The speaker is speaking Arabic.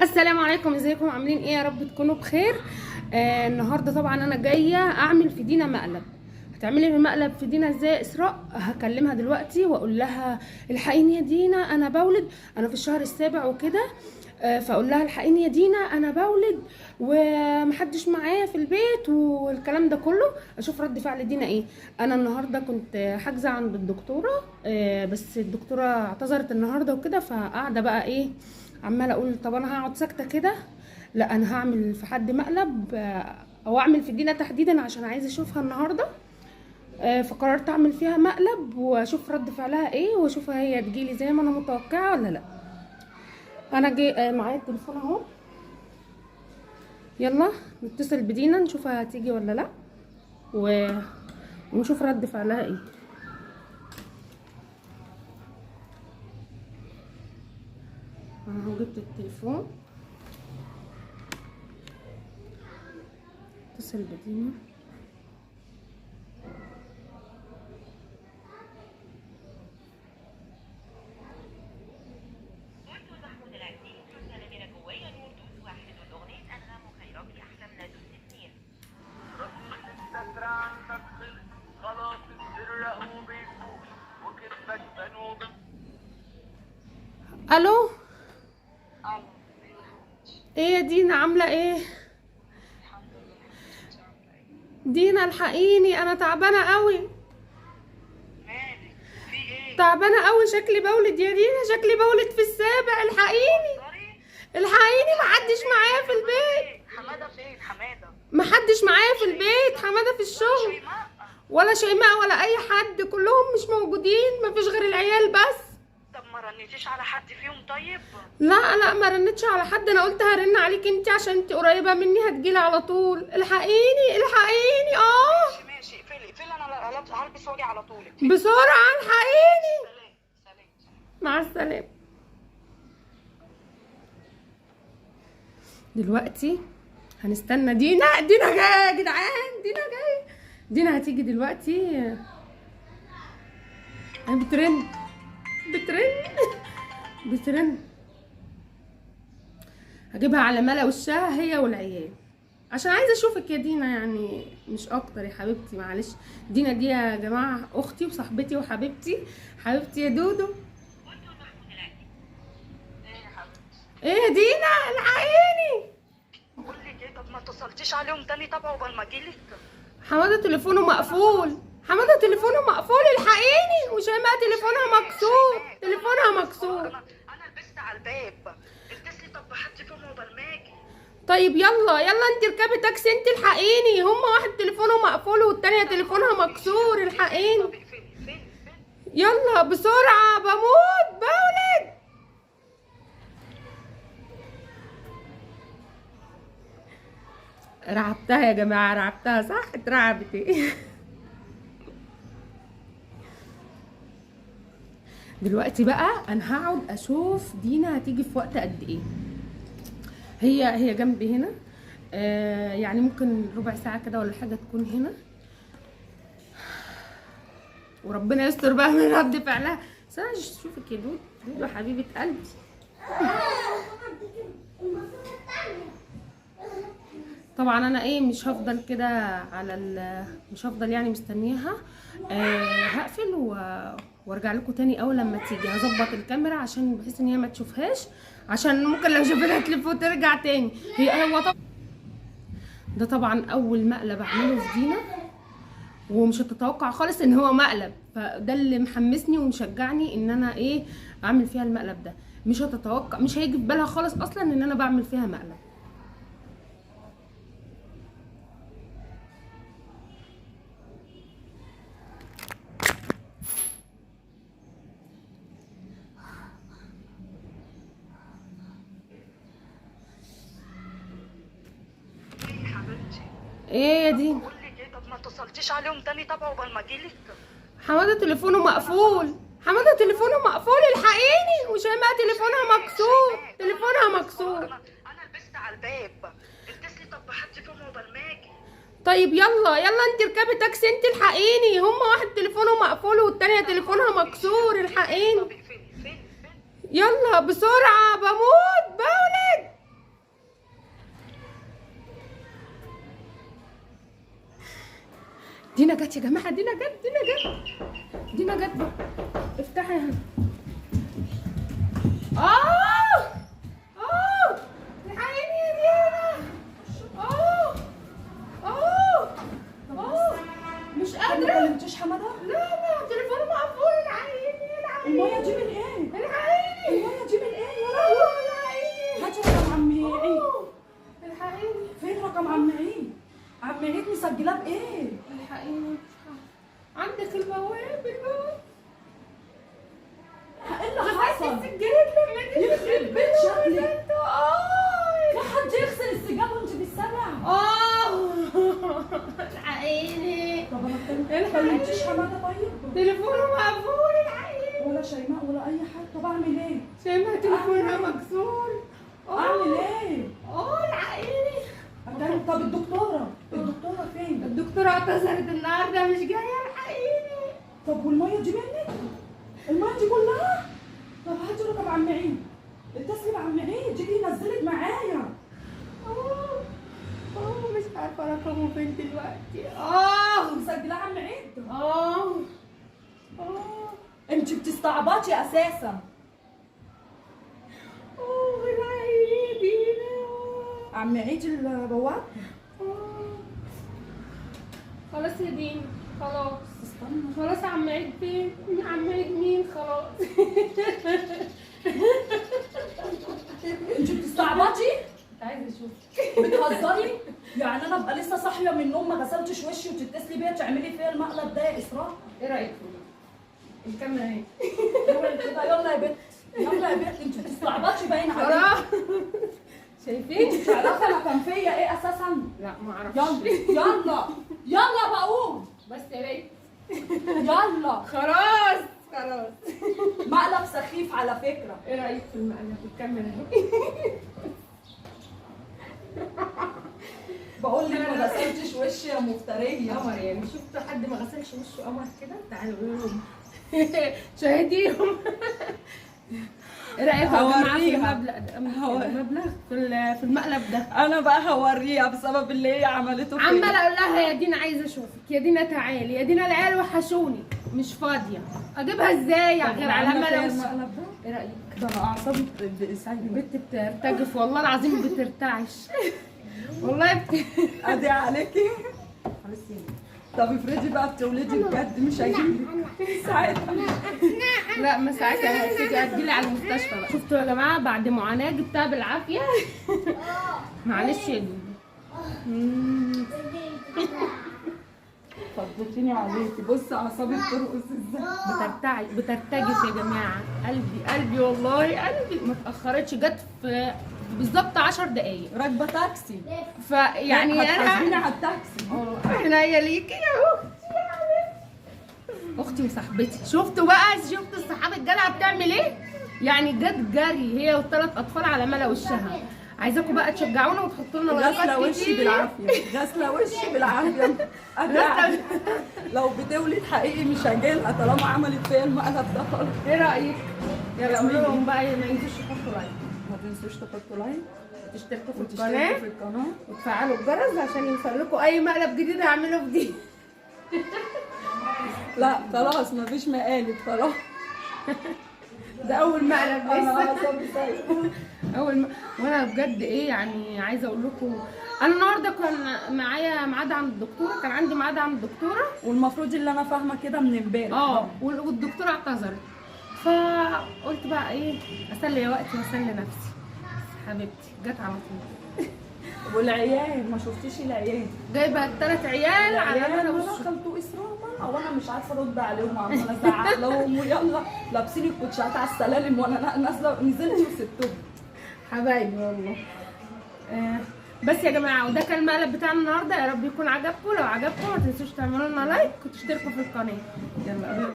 السلام عليكم، ازيكم؟ عاملين ايه؟ يا رب تكونوا بخير. النهارده طبعا انا جايه اعمل في دينا مقلب. هتعملي المقلب في دينا ازاي يا اسراء؟ هكلمها دلوقتي واقول لها الحقيني يا دينا انا بولد، انا في الشهر السابع وكده. فاقول لها الحقيني يا دينا انا بولد ومحدش معايا في البيت والكلام ده كله. اشوف رد فعل دينا ايه. انا النهارده كنت حاجزه عند الدكتوره، بس الدكتوره اعتذرت النهارده وكده، فقاعده بقى ايه، عماله اقول طب انا هقعد ساكته كده؟ لا، انا هعمل في حد مقلب، او اعمل في دينا تحديدا عشان عايزه اشوفها النهارده. فقررت اعمل فيها مقلب واشوف رد فعلها ايه، واشوفها هي تجيلي زي ما انا متوقعه ولا لا. انا جاي معايا التليفون اهو، يلا نتصل بدينا نشوفها هتيجي ولا لا ونشوف رد فعلها ايه. انا اهو جبت التليفون، اتصل بدينا. الو، ايه يا دينا عامله ايه؟ الحمد لله حبيبتي، انت عامله ايه؟ دينا الحقيني انا تعبانه قوي. مالك؟ في ايه؟ تعبانه قوي، شكلي بولد يا دينا، شكلي بولد في السابع. الحقيني بتهزري؟ الحقيني، حماده محدش فين؟ معايا في البيت. حماده فين؟ حماده محدش معايا في البيت، حماده في ولا الشغل. شيماء؟ ولا شيماء ولا اي حد، كلهم مش موجودين، مفيش غير العيال بس. طب ما رنيتيش على حد فيهم طيب؟ لا لا، ما رنتش على حد، انا قلت هرن عليك انت عشان انت قريبه مني هتجيلي على طول. الحقيني الحقيني، ماشي ماشي، اقفلي انا هلبس واجي على طول. بسرعه الحقيني. سلام سلام سلام. مع السلامه. دلوقتي هنستنى دينا جايه يا جدعان، دينا جايه. دينا هتيجي دلوقتي. بترن بترن بترن. هجيبها على ملا وشها هي والعيال، عشان عايزه اشوفك يا دينا، يعني مش اكتر يا حبيبتي. معلش، دينا دي يا جماعه اختي وصاحبتي وحبيبتي، حبيبتي يا دودو. ايه يا حبيبتي؟ ايه يا دينا الحقيني. بقول لك ايه، طب ما اتصلتيش عليهم تاني طب عقبال ما اجيلك؟ حماده تليفونه مقفول، حماده تليفونه مقفول. الحقيني. وشيماء تليفونها مكسور، تليفونها مكسور. انا لبست على الباب. اتصلي طب بحد فيهم عقبال ما اجي. طيب يلا يلا، انت اركبي تاكسي، انت الحقيني. هما واحد تليفونه مقفول والتانية تليفونها مكسور. الحقيني طب اقفلي فين؟ يلا بسرعة، بموت بولد. رعبتها يا جماعة، رعبتها صح؟ اترعبت ايه؟ دلوقتي بقى انا هقعد اشوف دينا هتيجي في وقت قد ايه. هي جنبي هنا، يعني ممكن ربع ساعة كده ولا حاجة تكون هنا، وربنا يستر بقى من رد فعلها. بس انا عايزة اشوفك يا دودو حبيبة قلبي. طبعا انا ايه، مش هفضل كده على مش هفضل يعني مستنياها. هقفل وارجع لكم تاني اول لما تيجي. هظبط الكاميرا عشان بحيث ان هي ما تشوفهاش، عشان ممكن لو شافتها تلف وترجع تاني. هو طبعا ده طبعا اول مقلب اعمله في دينا، ومش هتتوقع خالص ان هو مقلب، فده اللي محمسني ومشجعني ان انا ايه، اعمل فيها المقلب ده. مش هتتوقع، مش هيجي في بالها خالص اصلا ان انا بعمل فيها مقلب. ايه يا حبيبتي؟ ايه يا دينا؟ بقول لك ايه، طب ما اتصلتيش عليهم تاني طب عقبال ما اجيلك؟ حماده تليفونه مقفول، حماده تليفونه مقفول. الحقيني. وشيماء تليفونها مكسور، تليفونها مكسور. انا لبست على الباب. اتصلي طب بحد فيهم عقبال ما اجي. طيب يلا يلا، انت اركبي تاكسي، انت الحقيني. هما واحد تليفونه مقفول والتانية تليفونها مكسور. الحقيني طب اقفلي فين؟ يلا بسرعة، بموت بولد. دينا جت يا جماعه، دينا جت، دينا جت، دينا جت بقى. افتحي هنا. الحقيني يا دينا. مش قادره. ما كلمتيش حماده؟ لا تليفونه مقفول. الحقيني الميه دي من ايه؟ الحقيني الميه دي من ايه يا لهوي؟ الحقيني هاتي رقم عم عيد. الحقيني فين رقم عم عيد؟ عم عيد مسجلاه بايه؟ الحقيني. عندك البواب ايه اللي حصل؟ السجاد لما جيت يخرب بيت شكلك. في حد يغسل السجاد وانت بالسبع؟ الحقيني. طب انا ما كلمتيش حماده طيب؟ تليفونه مقفول. الحقيني ولا شيماء ولا اي حد. طب اعمل ايه؟ شايفه تليفونها مكسور. اعمل ايه؟ الحقيني. طب الدكتوره فين؟ الدكتورة اعتذرت النهارده مش جايه. الحقيني. طب والميه دي منك؟ الميه دي كلها؟ طب هاتي رقم عم عيد، اتصلي بعم عيد يجي ينزلك معايا. مش عارفه رقمه فين دلوقتي. مسجله عم عيد؟ اه انت بتستعبطي اساسا. عم عيد البواب. خلاص يا دين، خلاص. استنى. خلاص عم عيد فين؟ عم عيد مين؟ خلاص. انت بتستعبطي؟ انت عايزه اشوف. بتهزري؟ يعني انا ابقى لسه صاحيه من النوم ما غسلتش وشي وتتصلي بيا تعملي فيا المقلب ده يا اسراء؟ ايه رايك فيه؟ الكاميرا اهي. كده يلا يا بنت، يلا يا بنت. انت بتستعبطي باين عليكي. خلاص. انت شايفين؟ تعرفي انا كان فيا ايه اساسا؟ لا ما اعرفش. يلا بقوم. بس يا بنت. يلا. خلاص. مقلب سخيف على فكره. ايه رايك في المقلب؟ الكاميرا اهي. بقول لك ما غسلتش وشي يا مفتريه. قمر يعني. شفتوا حد ما غسلش وشه قمر كده؟ تعالوا قولوا لهم. شاهديهم. ايه رايك يا جماعه في المبلغ في المقلب ده؟ انا بقى هوريها بسبب اللي هي عملته فيا. عماله اقول لها يا دينا عايزه اشوفك، يا دينا تعالي، يا دينا العيال وحشوني، مش فاضيه. اجيبها ازاي غير على ملا المقلب ده؟ ايه رايك؟ ده انا اعصابي سايبه. البت بترتجف والله العظيم، بترتعش والله ادي عليكي. طب افرضي بقى بتولدي بجد مش هجيلك ساعتها. لا ما ساعتها هتيجي هتجيلي على المستشفى بقى. شفتوا يا جماعه بعد معاناه جبتها بالعافيه. معلش يا دودو. فضلتيني عليكي. بصي اعصابي بترقص ازاي. بترتجف يا جماعه. قلبي والله قلبي ما اتاخرتش، جت في بالظبط 10 دقايق راكبه تاكسي. فيعني هتحاسبيني انا على التاكسي. عينيا ليكي يا اختي وصاحبتي. شفتوا الصحابه الجدعه بتعمل ايه؟ يعني جت جري هي والثلاث اطفال على ملا وشها. عايزاكم بقى تشجعونا وتحطوا لنا غسله وشي بالعافيه، غسله وشي بالعافيه. لو بتولد حقيقي مش هجيلها طالما عملت فيا المقلب ده خالص. ايه رايك؟ يلا قولوا لهم بقى ما ينسوش يحطوا لايك، ما تنسوش تحطوا لايك وتشتركوا في وتشتركوا القناه وتفعلوا الجرس عشان يوصل لكم اي مقلب جديد هعمله في دي. لا خلاص مفيش مقالب خلاص. ده اول مقلب انا لسه. اعصابي سايبه. وانا بجد ايه يعني عايزه اقول لكم انا النهارده كان معايا ميعاد عند الدكتوره، كان عندي ميعاد عند الدكتوره والمفروض اللي انا فاهمه كده من امبارح. والدكتوره اعتذرت، فقلت بقى ايه اسلي وقتي واسلي نفسي. حبيبتي جت على طول. والعيال ما شفتيش العيال؟ جايبه 3 عيال على انا ملا دخلت اسراء وانا مش عارفه ارد عليهم، عماله ازعق لهم ويلا لابسين الكوتشات على السلالم وانا نازله نزلت وسبتهم. حبايبي والله. بس يا جماعه وده كان المقلب بتاعنا النهارده، يا رب يكون عجبكم. لو عجبكم ما تنسوش تعملوا لنا لايك وتشتركوا في القناه. يلا